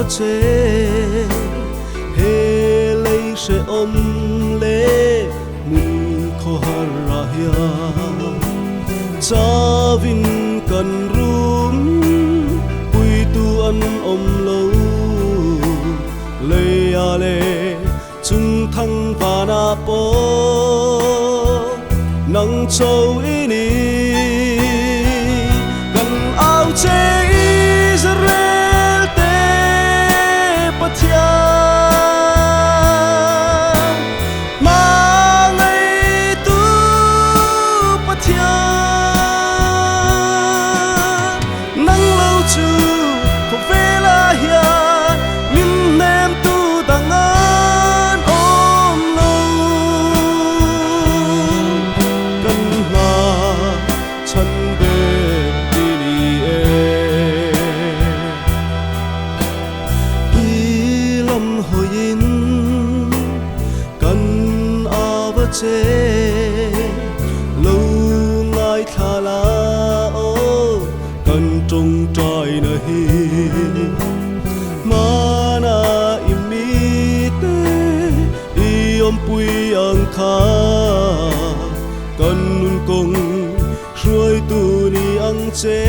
vật chế he lấy sẽ ôm lệ mun khó hara hia cha vin cần rum bùi tu ăn ôm lâu lệ à lệ chung thăng và na po nắng châu ini gần áo chế Israel te pathia ma ngày tu pathia nắng lâu chu không về là hiền min nem tu đằng an ôm lâu gần mà chân bên đi lâm hồi in cần ava chế lâu ngày thà la ô cần trông trai na hi mana imite iom pui ang kha cần nun kong xuôi tu ni ang chế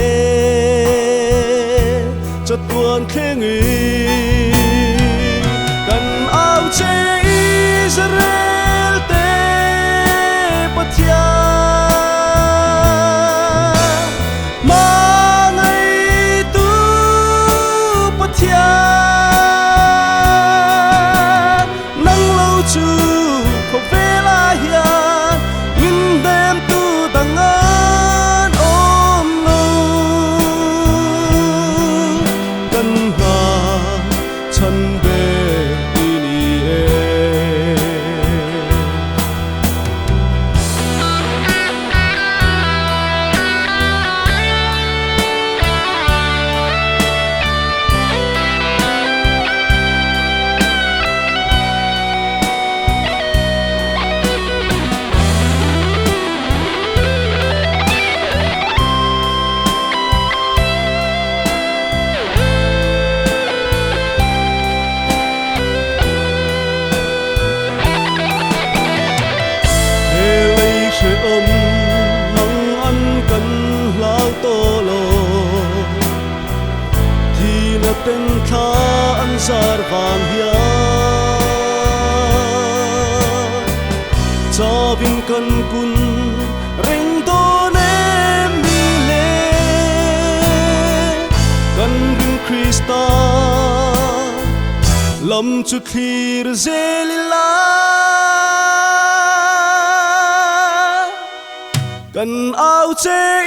cho tuan khe nghi cần áo chế Israel te pathia ma ngày tu pathia nắng lâu chu không về la hiền min đem tu đằng an ôm lâu cần hà chân bề đi ôm nắng ăn cần lao tô lô thì là tên khá ăn giar vàng hiền cha vinh cần kun ring tô nem mi lê cần vinh Christa lâm chu khir zelila cần áo chế